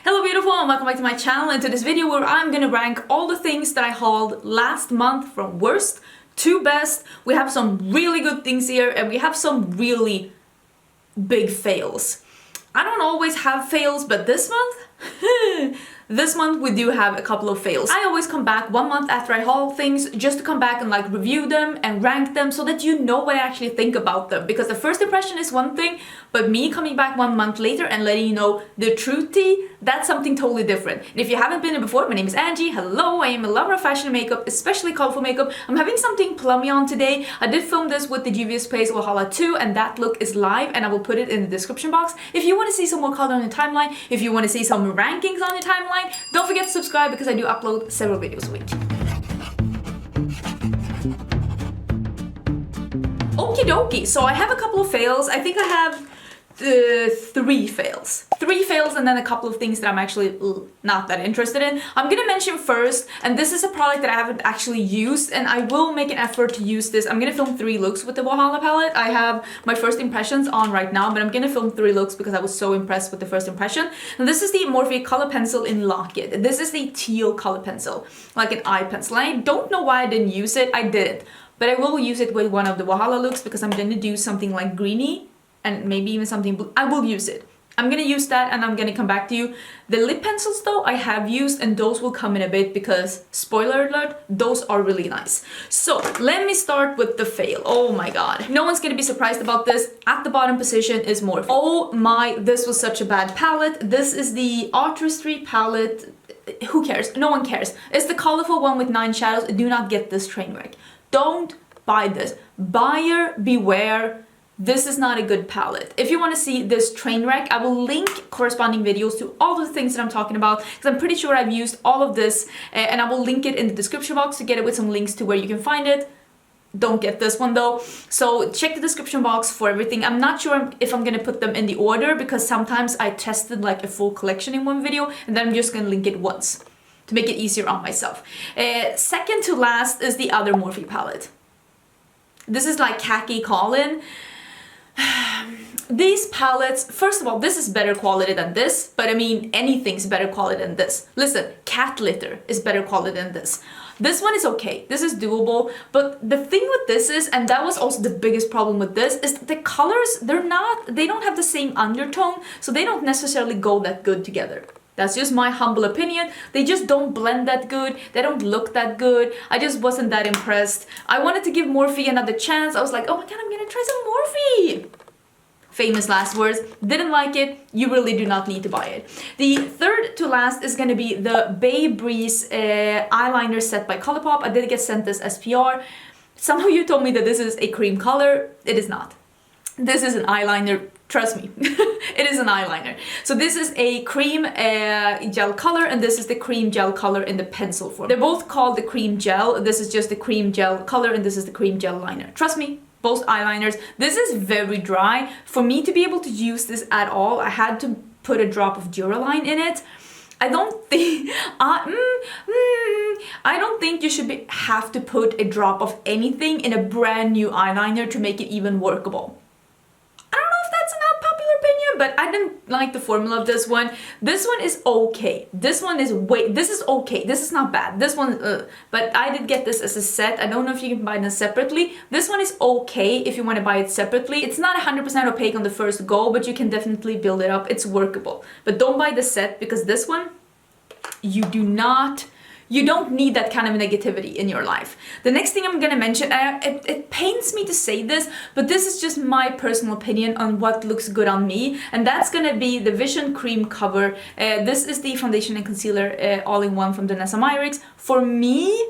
Hello beautiful and welcome back to my channel and to this video where I'm gonna rank all the things that I hauled last month from worst to best. We have some really good things here and we have some really big fails. I don't always have fails, but this month, this month we do have a couple of fails. I always come back 1 month after I haul things just to come back and like review them and rank them so that you know what I actually think about them. Because the first impression is one thing, but me coming back 1 month later and letting you know the true tea, that's something totally different. And if you haven't been here before, my name is Angie. Hello, I am a lover of fashion and makeup, especially colorful makeup. I'm having something plummy on today. I did film this with the Juvia's Place Valhalla 2 and that look is live and I will put it in the description box. If you want to see some more color on your timeline, if you want to see some rankings on your timeline, don't forget to subscribe because I do upload several videos a week. Okie dokie, so I have a couple of fails. I think I have three fails and then a couple of things that I'm actually not that interested in. I'm gonna mention first, and this is a product that I haven't actually used and I will make an effort to use this. I'm gonna film 3 looks with the Valhalla palette. I have my first impressions on right now, but I'm gonna film 3 looks because I was so impressed with the first impression. And this is the Morphe color pencil in Lange. This is the teal color pencil, like an eye pencil. I don't know why I didn't use it, I did. But I will use it with one of the Valhalla looks because I'm gonna do something like greeny and maybe even something blue. I will use it. I'm gonna use that and I'm gonna come back to you. The lip pencils though I have used and those will come in a bit because, spoiler alert, those are really nice. So let me start with the fail. Oh my god. No one's gonna be surprised about this. At the bottom position is Morphe. Oh my, this was such a bad palette. This is the Artistry palette. Who cares? No one cares. It's the colorful one with 9 shadows. Do not get this train wreck. Don't buy this. Buyer beware. This is not a good palette. If you want to see this train wreck, I will link corresponding videos to all the things that I'm talking about because I'm pretty sure I've used all of this and I will link it in the description box to get it with some links to where you can find it. Don't get this one though. So check the description box for everything. I'm not sure if I'm gonna put them in the order because sometimes I tested like a full collection in one video and then I'm just gonna link it once to make it easier on myself. Second to last is the other Morphe palette. This is like Khaki Colin. These palettes, first of all, this is better quality than this, but I mean anything's better quality than this. Listen, cat litter is better quality than this. This one is okay, this is doable, but the thing with this is, and that was also the biggest problem with this, is that the colors, they don't have the same undertone, so they don't necessarily go that good together. That's just my humble opinion. They just don't blend that good. They don't look that good. I just wasn't that impressed. I wanted to give Morphe another chance. I was like, oh my god, I'm gonna try some Morphe. Famous last words. Didn't like it. You really do not need to buy it. The third to last is gonna be the Bay Breeze eyeliner set by Colourpop. I did get sent this SPR. Some of you told me that this is a cream color. It is not. This is an eyeliner. Trust me, it is an eyeliner. So this is a cream gel color and this is the cream gel color in the pencil form. They're both called the cream gel. This is just the cream gel color and this is the cream gel liner. Trust me, both eyeliners. This is very dry. For me to be able to use this at all, I had to put a drop of Duraline in it. I don't think I don't think you should have to put a drop of anything in a brand new eyeliner to make it even workable. But I didn't like the formula of this one. This one is okay. This one is this is okay. This is not bad. This one, but I did get this as a set. I don't know if you can buy them separately. This one is okay if you want to buy it separately. It's not 100% opaque on the first go, but you can definitely build it up. It's workable. But don't buy the set because this one, you don't need that kind of negativity in your life. The next thing I'm gonna mention, it pains me to say this, but this is just my personal opinion on what looks good on me, and that's gonna be the Vision Cream Cover. This is the foundation and concealer all-in-one from Denona. For me,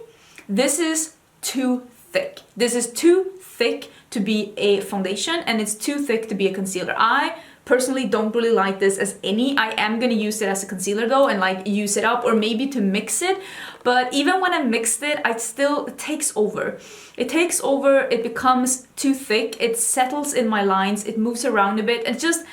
this is too thick. This is too thick to be a foundation, and it's too thick to be a concealer. I personally don't really like this as any. I am gonna use it as a concealer though and like use it up or maybe to mix it, but even when I mixed it, it takes over. It takes over, it becomes too thick, it settles in my lines, it moves around a bit. It's just,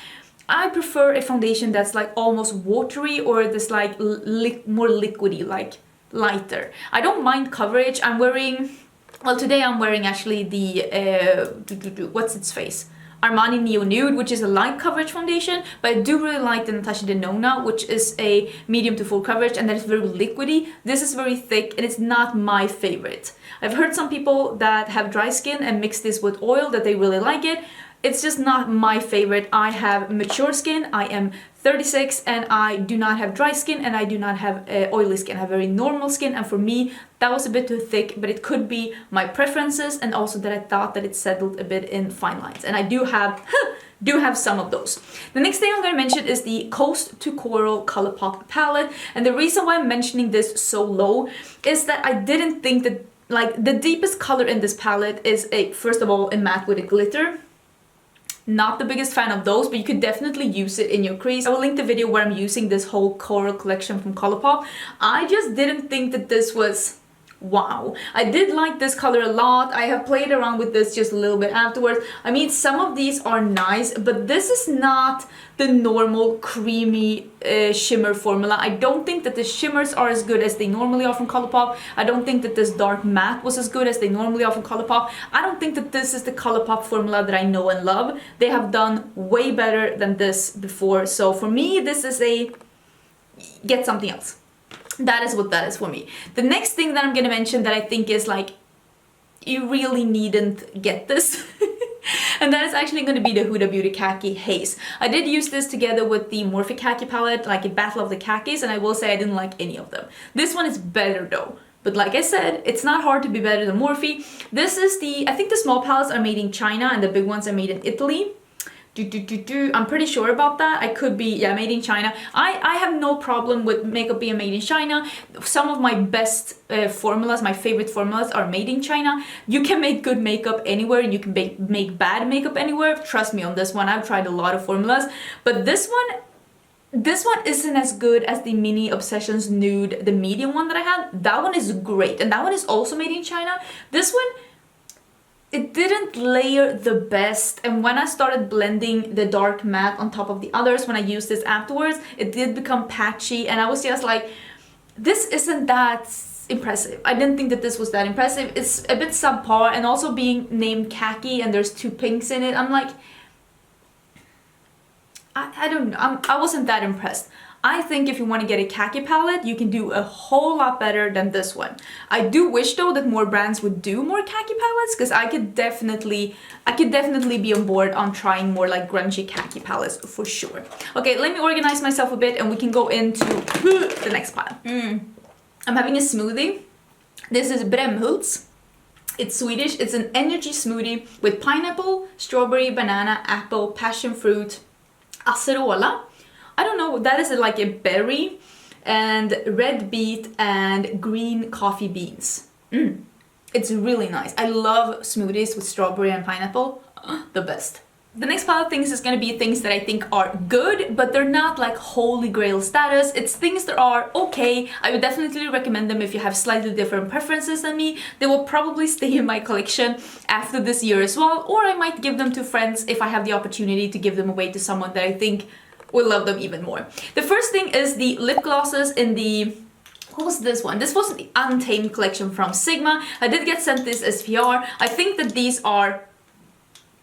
I prefer a foundation that's like almost watery or this like more liquidy, like lighter. I don't mind coverage. I'm wearing, well today I'm wearing actually the, what's its face? Armani Neo Nude, which is a light coverage foundation, but I do really like the Natasha Denona, which is a medium to full coverage, and that is very liquidy. This is very thick, and it's not my favorite. I've heard some people that have dry skin and mix this with oil that they really like it. It's just not my favorite. I have mature skin, I am 36, and I do not have dry skin, and I do not have oily skin. I have very normal skin, and for me, that was a bit too thick, but it could be my preferences, and also that I thought that it settled a bit in fine lines. And I do have some of those. The next thing I'm going to mention is the Coast to Coral Colourpop palette, and the reason why I'm mentioning this so low is that I didn't think that, like, the deepest color in this palette is first of all, a matte with a glitter. Not the biggest fan of those, but you could definitely use it in your crease. I will link the video where I'm using this whole coral collection from Colourpop. I just didn't think that this was wow. I did like this color a lot. I have played around with this just a little bit afterwards. I mean, some of these are nice, but this is not the normal creamy shimmer formula. I don't think that the shimmers are as good as they normally are from Colourpop. I don't think that this dark matte was as good as they normally are from Colourpop. I don't think that this is the Colourpop formula that I know and love. They have done way better than this before. So for me, this is a get something else. That is what that is for me. The next thing that I'm gonna mention that I think is like, you really needn't get this. And that is actually going to be the Huda Beauty Khaki Haze. I did use this together with the Morphe Khaki palette, like a Battle of the Khakis, and I will say I didn't like any of them. This one is better though. But like I said, it's not hard to be better than Morphe. This is I think the small palettes are made in China and the big ones are made in Italy. I'm pretty sure about that. I could be, yeah, made in China. I have no problem with makeup being made in China. Some of my best formulas, my favorite formulas are made in China. You can make good makeup anywhere and you can make bad makeup anywhere. Trust me on this one. I've tried a lot of formulas, but this one isn't as good as the Mini Obsessions Nude, the medium one that I had. That one is great, and that one is also made in China. This one, it didn't layer the best, and when I started blending the dark matte on top of the others, when I used this afterwards, it did become patchy, and I was just like, this isn't that impressive. I didn't think that this was that impressive. It's a bit subpar, and also being named khaki and there's 2 pinks in it, I'm like, I don't know, I wasn't that impressed. I think if you want to get a khaki palette, you can do a whole lot better than this one. I do wish though that more brands would do more khaki palettes, because I could definitely be on board on trying more like grungy khaki palettes for sure. Okay, let me organize myself a bit and we can go into the next pile. I'm having a smoothie. This is Brämhults. It's Swedish. It's an energy smoothie with pineapple, strawberry, banana, apple, passion fruit, acerola. I don't know, that is like a berry, and red beet and green coffee beans. It's really nice. I love smoothies with strawberry and pineapple. The best. The next pile of things is going to be things that I think are good, but they're not like holy grail status. It's things that are okay. I would definitely recommend them if you have slightly different preferences than me. They will probably stay in my collection after this year as well, or I might give them to friends if I have the opportunity to give them away to someone that I think will love them even more. The first thing is the lip glosses in the, what was this one? This was the Untamed collection from Sigma. I did get sent this as PR. I think that these are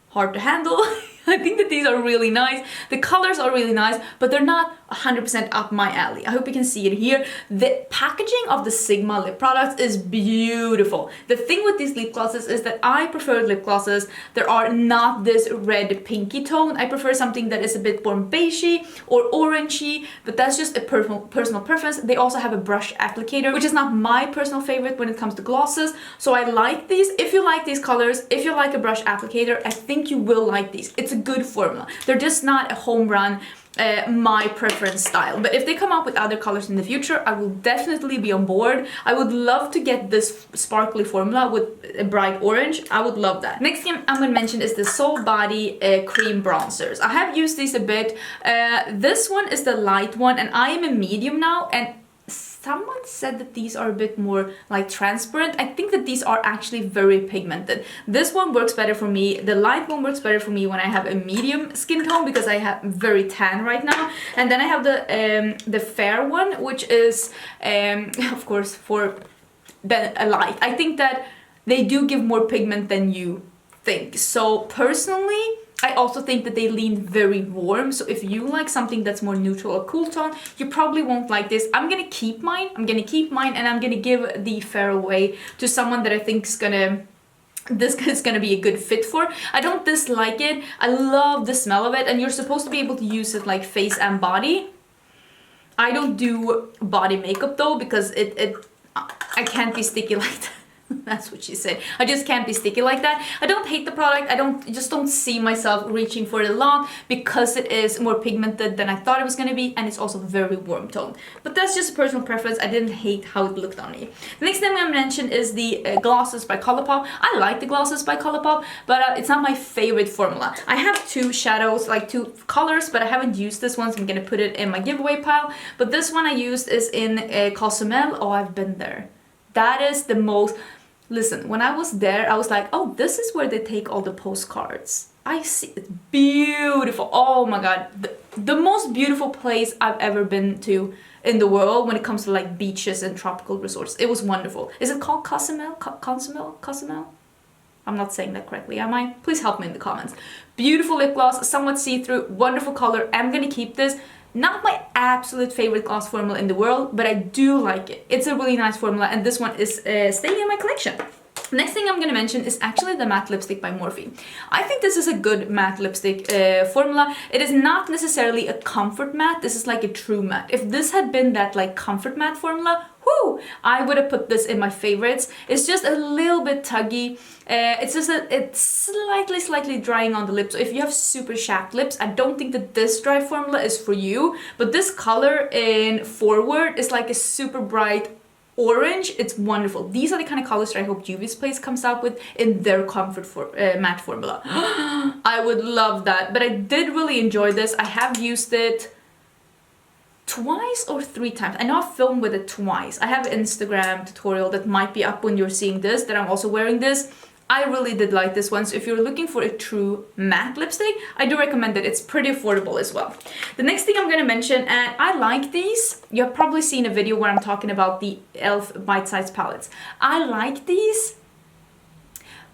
hard to handle. I think that these are really nice. The colors are really nice, but they're not 100% up my alley. I hope you can see it here. The packaging of the Sigma lip products is beautiful. The thing with these lip glosses is that I prefer lip glosses that are not this red pinky tone. I prefer something that is a bit more beigey or orangey, but that's just a personal preference. They also have a brush applicator, which is not my personal favorite when it comes to glosses. So I like these. If you like these colors, if you like a brush applicator, I think you will like these. It's a good formula. They're just not a home run my preference style, but if they come up with other colors in the future, I will definitely be on board. I would love to get this sparkly formula with a bright orange. I would love that. Next thing I'm going to mention is the Soul Body cream bronzers. I have used these a bit. This one is the light one, and I am a medium now, and someone said that these are a bit more like transparent. I think that these are actually very pigmented. This one works better for me. The light one works better for me when I have a medium skin tone, because I have very tan right now. And then I have the fair one, which is of course for a light. I think that they do give more pigment than you think. So personally, I also think that they lean very warm, so if you like something that's more neutral or cool tone, you probably won't like this. I'm gonna keep mine, and I'm gonna give the fair away to someone that I think is this is gonna be a good fit for. I don't dislike it, I love the smell of it, and you're supposed to be able to use it like face and body. I don't do body makeup though, because I can't be sticky like that. That's what she said. I just can't be sticky like that. I don't hate the product. I just don't see myself reaching for it a lot because it is more pigmented than I thought it was going to be, and it's also very warm toned. But that's just a personal preference. I didn't hate how it looked on me. The next thing I'm going to mention is the glosses by Colourpop. I like the glosses by Colourpop, but it's not my favorite formula. I have two shadows, like two colors, but I haven't used this one, so I'm going to put it in my giveaway pile. But this one I used is in Colourpop. Oh, I've been there. That is the most... Listen, when I was there, I was like, oh, this is where they take all the postcards. I see, it's beautiful. Oh my god, the most beautiful place I've ever been to in the world when it comes to like beaches and tropical resorts. It was wonderful. Is it called Cozumel? Cozumel? I'm not saying that correctly, am I? Please help me in the comments. Beautiful lip gloss, somewhat see-through, wonderful color. I'm gonna keep this. Not my absolute favorite gloss formula in the world, but I do like it. It's a really nice formula, and this one is staying in my collection. Next thing I'm going to mention is actually the matte lipstick by Morphe. I think this is a good matte lipstick formula. It is not necessarily a comfort matte. This is like a true matte. If this had been that like comfort matte formula, whoo, I would have put this in my favorites. It's just a little bit tuggy. It's slightly drying on the lips. So if you have super chapped lips, I don't think that this dry formula is for you. But this color in Forward is like a super bright orange. It's wonderful. These are the kind of colors that I hope Juvia's Place comes out with in their comfort matte formula. I would love that. But I did really enjoy this. I have used it twice or 3 times. I know I filmed with it twice. I have an Instagram tutorial that might be up when you're seeing this, that I'm also wearing this. I really did like this one, so if you're looking for a true matte lipstick, I do recommend it. It's pretty affordable as well. The next thing I'm going to mention, and I like these. You have probably seen a video where I'm talking about the e.l.f. bite-sized palettes. I like these,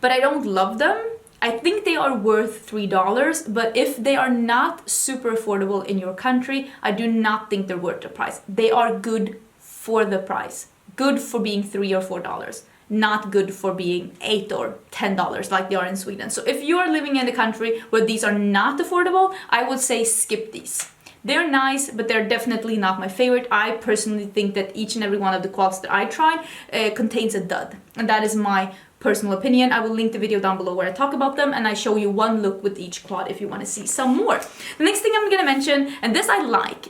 but I don't love them. I think they are worth $3, but if they are not super affordable in your country, I do not think they're worth the price. They are good for the price. Good for being $3 or $4. Not good for being $8 or $10 like they are in Sweden. So if you are living in a country where these are not affordable, I would say skip these. They're nice, but they're definitely not my favorite. I personally think that each and every one of the quads that I tried contains a dud. And that is my personal opinion. I will link the video down below where I talk about them, and I show you one look with each quad if you want to see some more. The next thing I'm going to mention, and this I like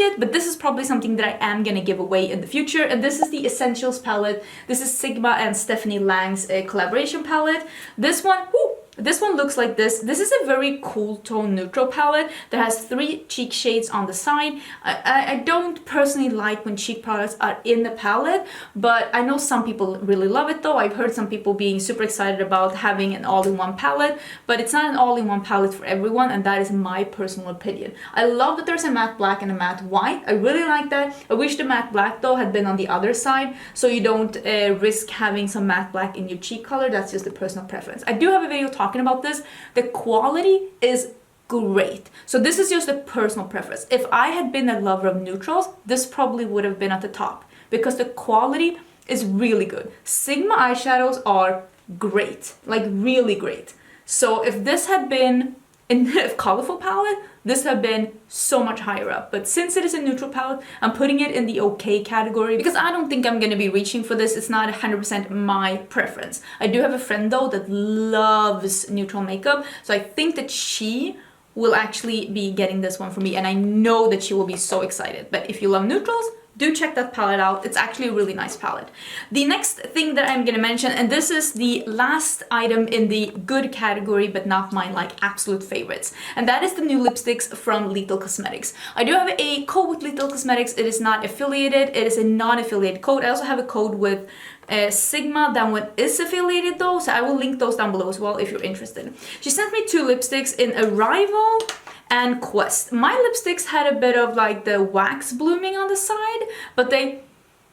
it, but this is probably something that I am going to give away in the future, and this is the Essentials palette. This is Sigma and Stephanie Lange's collaboration palette. This one looks like this. This is a very cool tone neutral palette that has 3 cheek shades on the side. I don't personally like when cheek products are in the palette, but I know some people really love it though. I've heard some people being super excited about having an all-in-one palette, but it's not an all-in-one palette for everyone, and that is my personal opinion. I love that there's a matte black and a matte white. I really like that. I wish the matte black though had been on the other side, so you don't risk having some matte black in your cheek color. That's just a personal preference. I do have a video talking about this. The quality is great. So this is just a personal preference. If I had been a lover of neutrals, this probably would have been at the top because the quality is really good. Sigma eyeshadows are great, like really great. So if this had been in a colorful palette, this have been so much higher up. But since it is a neutral palette, I'm putting it in the okay category because I don't think I'm going to be reaching for this. It's not 100% my preference. I do have a friend though that loves neutral makeup, so I think that she will actually be getting this one for me, and I know that she will be so excited. But if you love neutrals, do check that palette out. It's actually a really nice palette. The next thing that I'm gonna mention, and this is the last item in the good category, but not mine like absolute favorites, and that is the new lipsticks from Lethal Cosmetics. I do have a code with Lethal Cosmetics. It is not affiliated. It is a non-affiliated code. I also have a code with Sigma. That one is affiliated though, so I will link those down below as well if you're interested. She sent me 2 lipsticks in Arrival and Quest. My lipsticks had a bit of like the wax blooming on the side, but they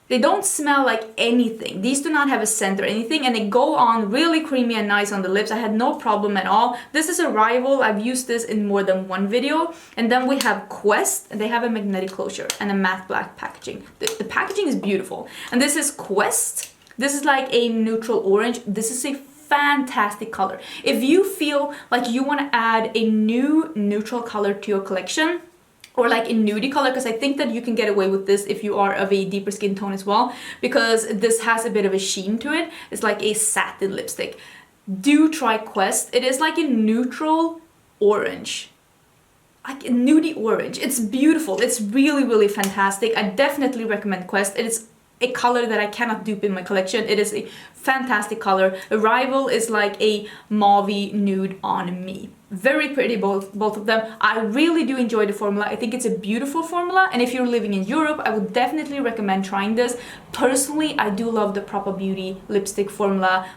They don't smell like anything. These do not have a scent or anything, and they go on really creamy and nice on the lips. I had no problem at all. This is a rival. I've used this in more than one video. And then we have Quest. They have a magnetic closure and a matte black packaging. The packaging is beautiful. And this is Quest. This is like a neutral orange. This is a fantastic color. If you feel like you want to add a new neutral color to your collection, or like a nudie color, because I think that you can get away with this if you are of a deeper skin tone as well, because this has a bit of a sheen to it. It's like a satin lipstick. Do try Quest. It is like a neutral orange, like a nudie orange. It's beautiful. It's really, really fantastic. I definitely recommend Quest. It is a color that I cannot dupe in my collection. It is a fantastic color. Arrival is like a mauvey nude on me. Very pretty, both of them. I really do enjoy the formula. I think it's a beautiful formula, and if you're living in Europe, I would definitely recommend trying this. Personally, I do love the Proper Beauty lipstick formula.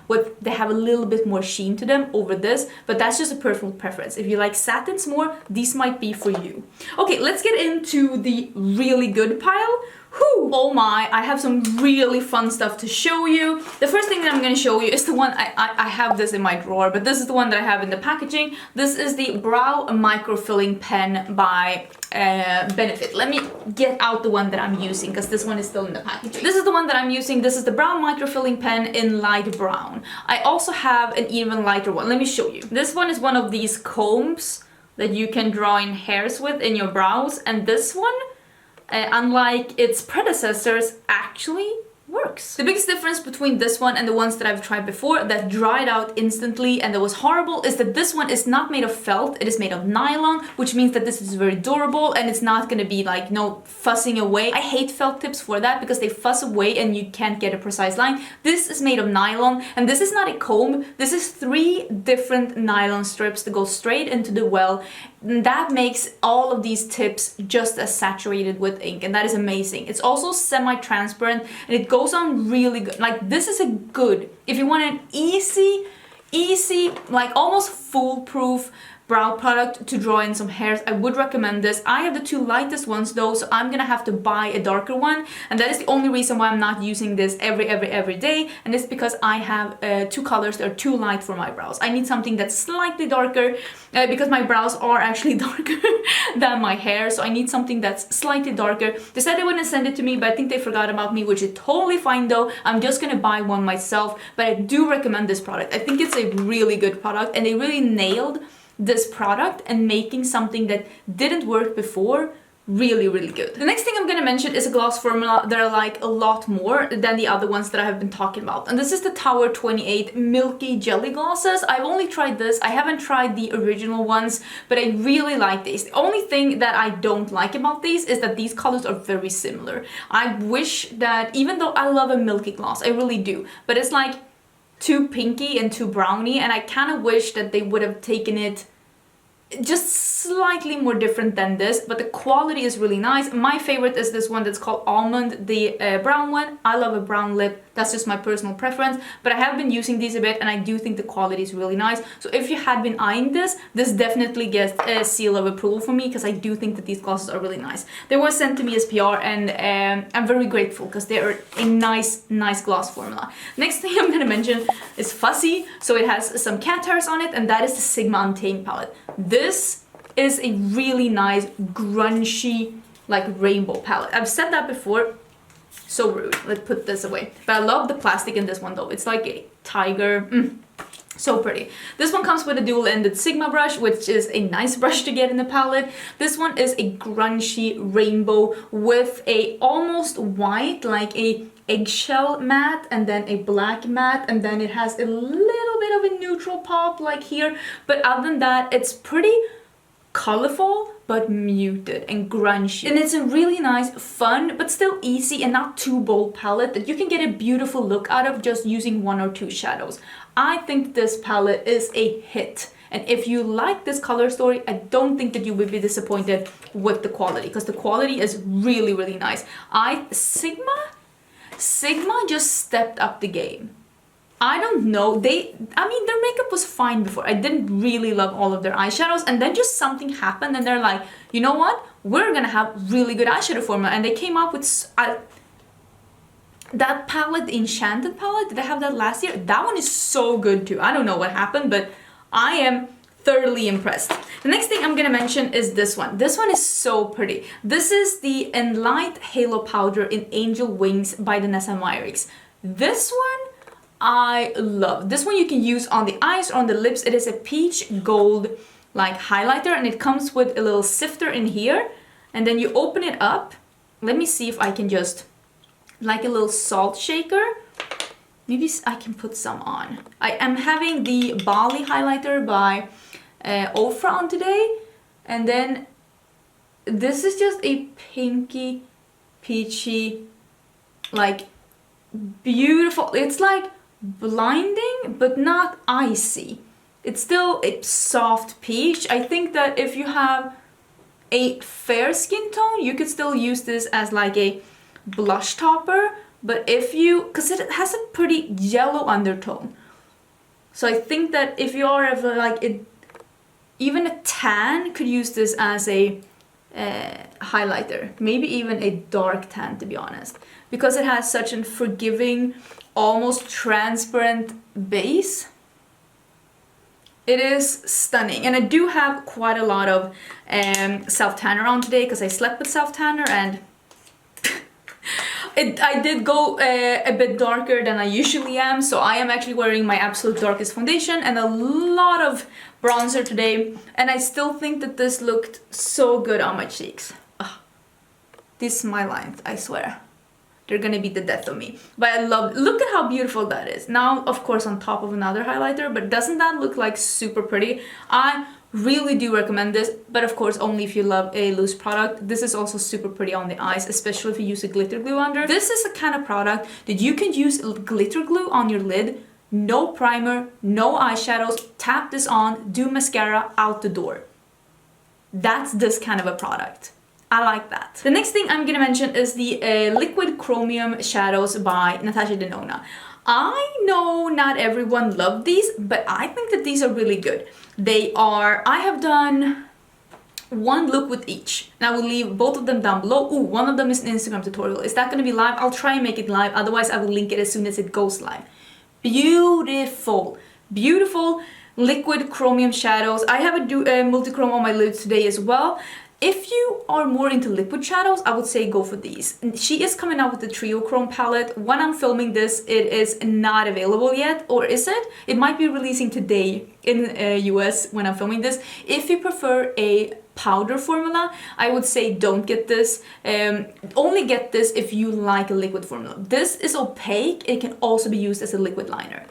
They have a little bit more sheen to them over this, but that's just a personal preference. If you like satins more, these might be for you. Okay, let's get into the really good pile. Whew. Oh my, I have some really fun stuff to show you. The first thing that I'm going to show you is the one, I have this in my drawer, but this is the one that I have in the packaging. This is the Brow Microfilling pen by Benefit. Let me get out the one that I'm using, because this one is still in the packaging. This is the one that I'm using. This is the Brow Microfilling pen in light brown. I also have an even lighter one. Let me show you. This one is one of these combs that you can draw in hairs with in your brows, and this one, unlike its predecessors, actually works. The biggest difference between this one and the ones that I've tried before that dried out instantly and that was horrible is that this one is not made of felt, it is made of nylon, which means that this is very durable and it's not gonna be like, no, fussing away. I hate felt tips for that because they fuss away and you can't get a precise line. This is made of nylon, and this is not a comb. This is 3 different nylon strips that go straight into the well. And that makes all of these tips just as saturated with ink, and that is amazing. It's also semi-transparent and it goes on really good. Like, this is a good, if you want an easy, like almost foolproof brow product to draw in some hairs, I would recommend this. I have the 2 lightest ones though, so I'm gonna have to buy a darker one, and that is the only reason why I'm not using this every day, and it's because I have 2 colors that are too light for my brows. I need something that's slightly darker because my brows are actually darker than my hair, so I need something that's slightly darker. They said they wouldn't send it to me, but I think they forgot about me, which is totally fine though. I'm just gonna buy one myself, but I do recommend this product. I think it's a really good product, and they really nailed this product and making something that didn't work before really good. The next thing I'm gonna mention is a gloss formula that I like a lot more than the other ones that I have been talking about, and this is the Tower 28 Milky Jelly Glosses. I've only tried this. I haven't tried the original ones, but I really like these. The only thing that I don't like about these is that these colors are very similar. I wish that, even though I love a milky gloss, I really do, but it's like too pinky and too browny, and I kind of wish that they would have taken it just slightly more different than this, but the quality is really nice. My favorite is this one that's called Almond, the brown one. I love a brown lip. That's just my personal preference, but I have been using these a bit and I do think the quality is really nice. So if you had been eyeing this, this definitely gets a seal of approval for me, because I do think that these glosses are really nice. They were sent to me as PR, and I'm very grateful because they are a nice gloss formula. Next thing I'm gonna mention is Fuzzy. So it has some cat hairs on it, and that is the Sigma Untamed palette. This is a really nice grungy like rainbow palette. I've said that before. So rude. Let's put this away. But I love the plastic in this one though. It's like a tiger. So pretty. This one comes with a dual-ended Sigma brush, which is a nice brush to get in the palette. This one is a grungy rainbow with a almost white, like a eggshell matte, and then a black matte, and then it has a little bit of a neutral pop like here. But other than that, it's pretty colorful but muted and grungy, and it's a really nice, fun but still easy and not too bold palette that you can get a beautiful look out of just using 1 or 2 shadows. I think this palette is a hit, and if you like this color story, I don't think that you will be disappointed with the quality, because the quality is really nice. Sigma just stepped up the game. I don't know, I mean, their makeup was fine before. I didn't really love all of their eyeshadows, and then just something happened and they're like, you know what? We're gonna have really good eyeshadow formula, and they came up with, That palette, the Enchanted palette, did I have that last year? That one is so good too. I don't know what happened, but I am thoroughly impressed. The next thing I'm gonna mention is this one. This one is so pretty. This is the Enlight Halo Powder in Angel Wings by Denona Myricks. This one I love. This one you can use on the eyes or on the lips. It is a peach gold like highlighter, and it comes with a little sifter in here, and then you open it up. Let me see if I can just, like a little salt shaker. Maybe I can put some on. I am having the Bali highlighter by Ofra on today, and then this is just a pinky, peachy, like beautiful. It's like blinding, but not icy. It's still a soft peach. I think that if you have a fair skin tone, you could still use this as like a blush topper, but if you, because it has a pretty yellow undertone, so I think that if you are ever like it, even a tan could use this as a highlighter, maybe even a dark tan, to be honest, because it has such a forgiving, almost transparent base. It is stunning, and I do have quite a lot of self-tanner on today because I slept with self-tanner, and I did go a bit darker than I usually am, so I am actually wearing my absolute darkest foundation and a lot of bronzer today, and I still think that this looked so good on my cheeks. Ugh. These smile lines, I swear. They're gonna be the death of me. But I love, look at how beautiful that is. Now, of course, on top of another highlighter, but doesn't that look like super pretty? I really do recommend this, but of course, only if you love a loose product. This is also super pretty on the eyes, especially if you use a glitter glue under. This is a kind of product that you can use glitter glue on your lid, no primer, no eyeshadows, tap this on, do mascara, out the door. That's this kind of a product. I like that. The next thing I'm gonna mention is the Liquid Chromium Shadows by Natasha Denona. I know not everyone loved these, but I think that these are really good. They are, I have done one look with each, and I will leave both of them down below. Ooh, one of them is an Instagram tutorial. Is that gonna be live? I'll try and make it live, otherwise I will link it as soon as it goes live. Beautiful, beautiful liquid chromium shadows. I have a multi-chrome on my lids today as well. If you are more into liquid shadows, I would say go for these. She is coming out with the Trio Chrome palette. When I'm filming this, it is not available yet, or is it? It might be releasing today in US when I'm filming this. If you prefer a powder formula, I would say don't get this. Only get this if you like a liquid formula. This is opaque. It can also be used as a liquid liner.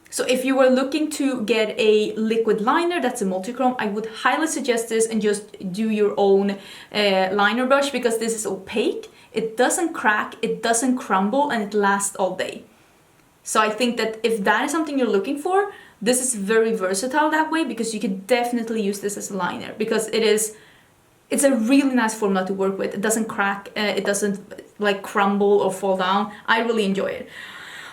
So if you were looking to get a liquid liner that's a multi-chrome, I would highly suggest this and just do your own liner brush, because this is opaque, it doesn't crack, it doesn't crumble, and it lasts all day. So I think that if that is something you're looking for, this is very versatile that way, because you can definitely use this as a liner, because it's a really nice formula to work with. It doesn't crack, it doesn't like crumble or fall down. I really enjoy it.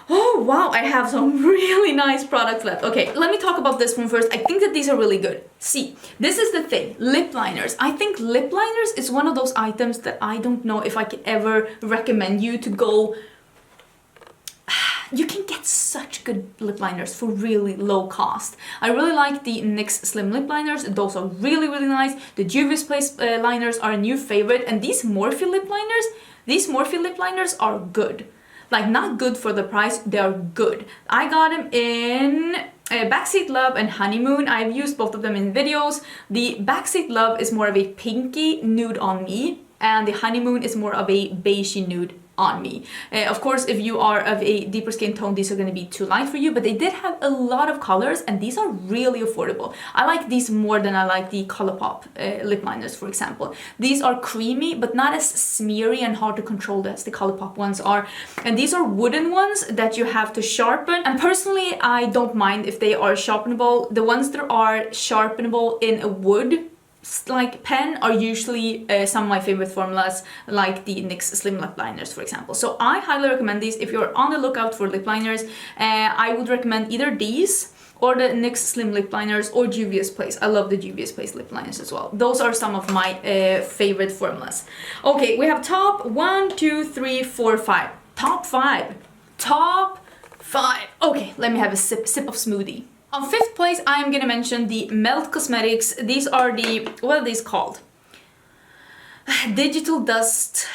Oh wow, I have some really nice products left. Okay, let me talk about this one first. I think that these are really good. See, this is the thing, lip liners. I think lip liners is one of those items that I don't know if I could ever recommend you to go. You can get such good lip liners for really low cost. I really like the NYX Slim lip liners. Those are really, really nice. The Juvia's Place liners are a new favorite, and these Morphe lip liners are good. Like, not good for the price, they're good. I got them in Backseat Love and Honeymoon. I've used both of them in videos. The Backseat Love is more of a pinky nude on me, and the Honeymoon is more of a beigey nude on me. Of course, if you are of a deeper skin tone, these are going to be too light for you, but they did have a lot of colors, and these are really affordable. I like these more than I like the Colourpop lip liners, for example. These are creamy, but not as smeary and hard to control as the Colourpop ones are. And these are wooden ones that you have to sharpen. And personally, I don't mind if they are sharpenable. The ones that are sharpenable in a wood like pen are usually some of my favorite formulas, like the NYX Slim lip liners, for example. So I highly recommend these if you're on the lookout for lip liners. I would recommend either these or the NYX Slim lip liners or Juvia's Place. I love the Juvia's Place lip liners as well. Those are some of my favorite formulas. Okay, we have top 1, 2, 3, 4, 5. Top 5. Top 5. Okay, let me have a sip of smoothie. On 5th place, I'm gonna mention the Melt Cosmetics. These are the, what are these called? Digital Dust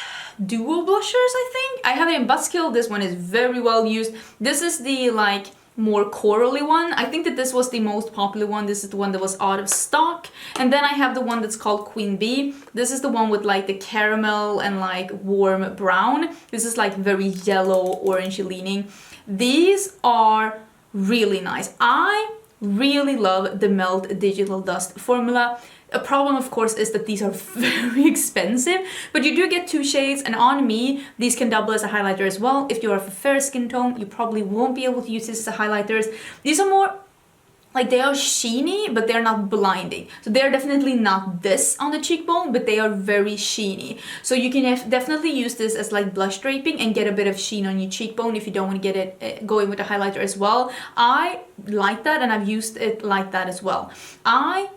Duo Blushers, I think. I have it in Buzzkill. This one is very well used. This is the like more corally one. I think that this was the most popular one. This is the one that was out of stock. And then I have the one that's called Queen Bee. This is the one with like the caramel and like warm brown. This is like very yellow, orangey leaning. These are really nice. I really love the Melt Digital Dust formula. A problem, of course, is that these are very expensive, but you do get 2 shades, and on me, these can double as a highlighter as well. If you're of a fair skin tone, you probably won't be able to use this as a highlighters. These are more, like, they are sheeny, but they're not blinding. So they're definitely not this on the cheekbone, but they are very sheeny. So you can definitely use this as like blush draping and get a bit of sheen on your cheekbone if you don't want to get it going with a highlighter as well. I like that, and I've used it like that as well. I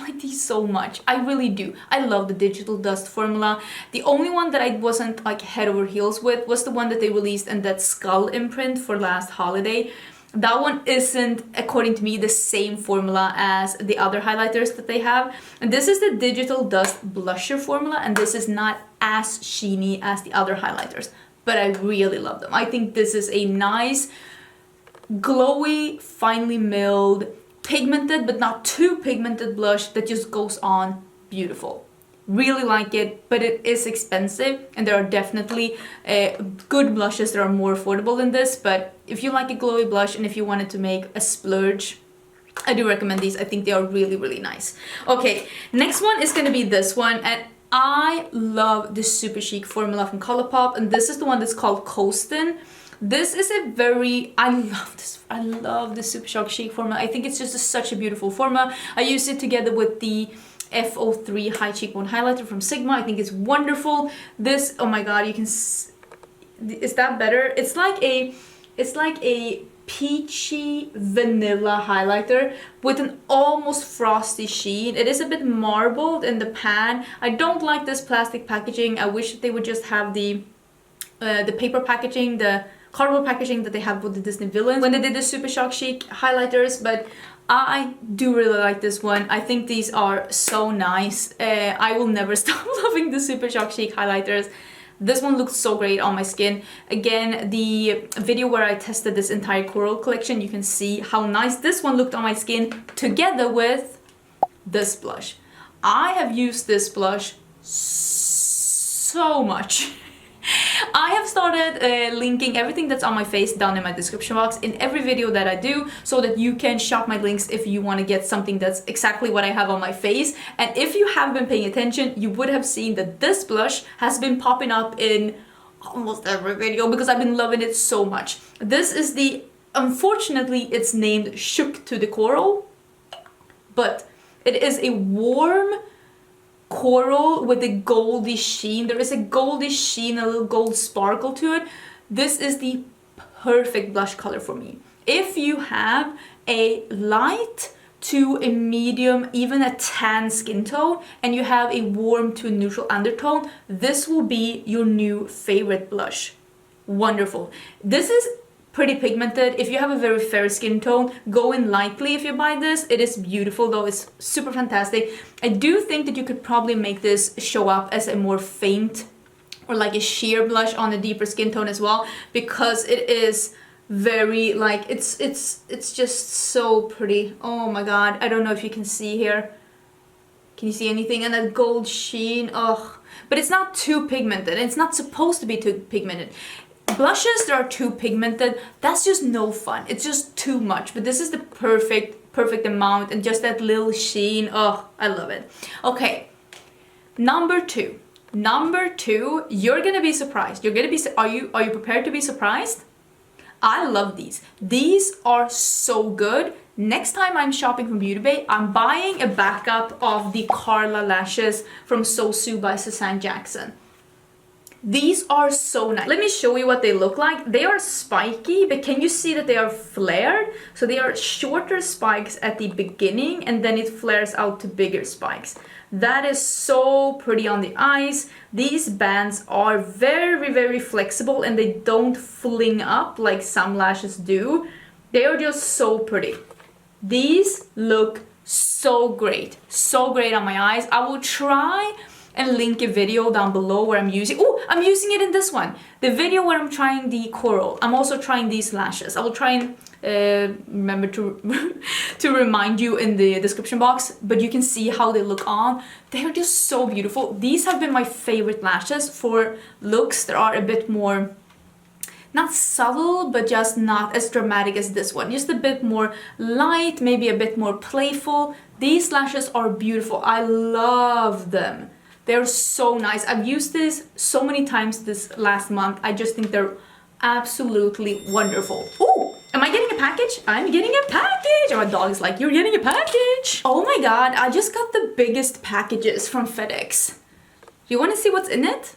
like these so much. I really do. I love the Digital Dust formula. The only one that I wasn't like head over heels with was the one that they released in that skull imprint for last holiday. That one isn't, according to me, the same formula as the other highlighters that they have. And this is the Digital Dust Blusher formula, and this is not as sheeny as the other highlighters, but I really love them. I think this is a nice, glowy, finely milled, pigmented but not too pigmented blush that just goes on beautiful. Really like it, but it is expensive, and there are definitely good blushes that are more affordable than this. But if you like a glowy blush and if you wanted to make a splurge, I do recommend these. I think they are really, really nice. Okay, next one is gonna be this one, and I love this Super Chic formula from Colourpop, and this is the one that's called Coastin'. This is a very, I love this Super Chic formula. I think it's just such a beautiful formula. I use it together with the F03 High Cheekbone Highlighter from Sigma. I think it's wonderful. This, oh my god, you can, is that better? It's like a peachy vanilla highlighter with an almost frosty sheen. It is a bit marbled in the pan. I don't like this plastic packaging. I wish that they would just have the paper packaging, the cardboard packaging that they have with the Disney villains when they did the Super Chic highlighters, but I do really like this one. I think these are so nice. I will never stop loving the Super Chic highlighters. This one looks so great on my skin. Again, the video where I tested this entire coral collection, you can see how nice this one looked on my skin together with this blush. I have used this blush so much. I have started linking everything that's on my face down in my description box in every video that I do, so that you can shop my links if you want to get something that's exactly what I have on my face. And if you have been paying attention, you would have seen that this blush has been popping up in almost every video because I've been loving it so much. This is the, unfortunately it's named Shook to the Coral, but it is a warm coral with a goldy sheen. There is a goldy sheen, a little gold sparkle to it. This is the perfect blush color for me. If you have a light to a medium, even a tan skin tone, and you have a warm to a neutral undertone, this will be your new favorite blush. Wonderful. This is pretty pigmented. If you have a very fair skin tone, go in lightly if you buy this. It is beautiful though, it's super fantastic. I do think that you could probably make this show up as a more faint or like a sheer blush on a deeper skin tone as well, because it is very like, it's just so pretty. Oh my god, I don't know if you can see here. Can you see anything? And that gold sheen, oh, but it's not too pigmented. It's not supposed to be too pigmented. Blushes that are too pigmented, that's just no fun. It's just too much. But this is the perfect amount, and just that little sheen. Oh, I love it. Okay, number two. Number two, you're gonna be surprised. You're gonna be. Are you prepared to be surprised? I love these. These are so good. Next time I'm shopping from Beauty Bay, I'm buying a backup of the Carla lashes from So Sue by Susanne Jackson. These are so nice. Let me show you what they look like. They are spiky, but can you see that they are flared? So they are shorter spikes at the beginning and then it flares out to bigger spikes. That is so pretty on the eyes. These bands are very, very flexible and they don't fling up like some lashes do. They are just so pretty. These look so great on my eyes. I will try and link a video down below where I'm using, oh, I'm using it in this one. The video where I'm trying the coral. I'm also trying these lashes. I will try and remember to to remind you in the description box, but you can see how they look on. They are just so beautiful. These have been my favorite lashes for looks that are a bit more, not subtle, but just not as dramatic as this one. Just a bit more light, maybe a bit more playful. These lashes are beautiful. I love them. They're so nice. I've used this so many times this last month. I just think they're absolutely wonderful. Ooh, am I getting a package? I'm getting a package. Oh, my dog is like, you're getting a package. Oh my god, I just got the biggest packages from FedEx. Do you want to see what's in it?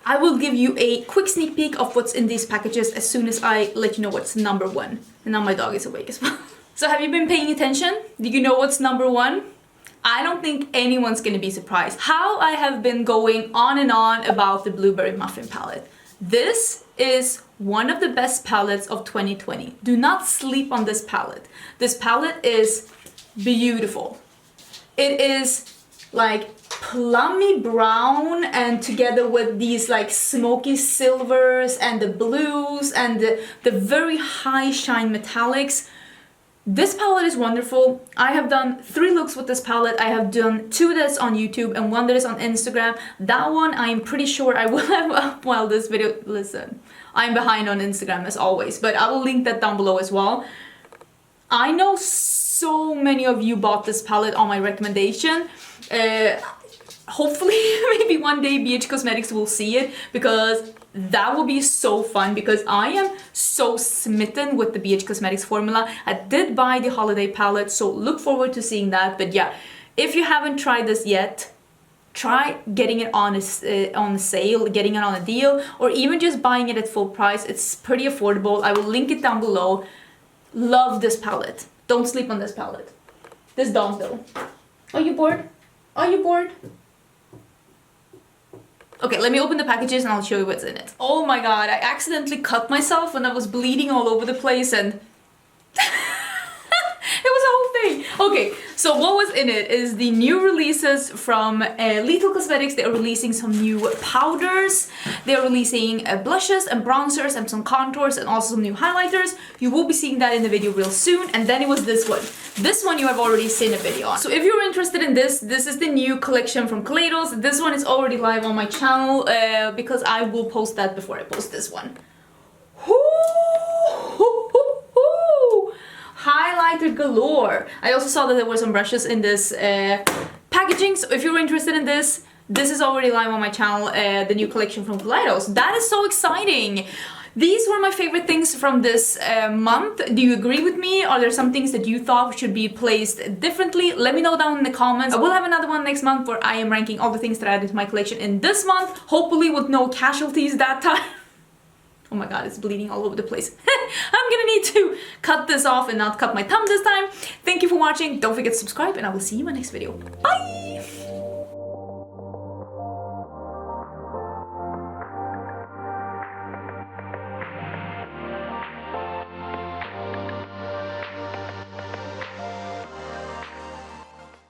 I will give you a quick sneak peek of what's in these packages as soon as I let you know what's number one. And now my dog is awake as well. So have you been paying attention? Do you know what's number one? I don't think anyone's gonna be surprised how I have been going on and on about the Blueberry Muffin palette. This is one of the best palettes of 2020. Do not sleep on this palette. This palette is beautiful. It is like plummy brown and together with these like smoky silvers and the blues and the very high shine metallics. This palette is wonderful. I have done 3 looks with this palette. I have done 2 that's on YouTube and 1 that is on Instagram. That one I am pretty sure I will have up while this video, listen, I'm behind on Instagram as always, but I will link that down below as well. I know so many of you bought this palette on my recommendation. Hopefully maybe one day BH Cosmetics will see it, because that will be so fun, because I am so smitten with the BH Cosmetics formula. I did buy the holiday palette, so look forward to seeing that. But yeah, if you haven't tried this yet, try getting it on a sale, getting it on a deal, or even just buying it at full price. It's pretty affordable. I will link it down below. Love this palette. Don't sleep on this palette. This dog though. Are you bored? Are you bored? Okay, let me open the packages and I'll show you what's in it. Oh my god, I accidentally cut myself when I was bleeding all over the place and it was a whole thing. Okay, so what was in it is the new releases from Lethal Cosmetics. They are releasing some new powders. They are releasing blushes and bronzers and some contours and also some new highlighters. You will be seeing that in the video real soon. And then it was this one. This one you have already seen a video on. So if you're interested in this, this is the new collection from Kaleidos. This one is already live on my channel because I will post that before I post this one. Highlighter galore. I also saw that there were some brushes in this packaging, so if you're interested in this, this is already live on my channel, the new collection from Kaleidos. That is so exciting. These were my favorite things from this month. Do you agree with me? Are there some things that you thought should be placed differently? Let me know down in the comments. I will have another one next month where I am ranking all the things that I added to my collection in this month, hopefully with no casualties that time. Oh my god, it's bleeding all over the place. I'm gonna need to cut this off and not cut my thumb this time. Thank you for watching. Don't forget to subscribe and I will see you in my next video. Bye!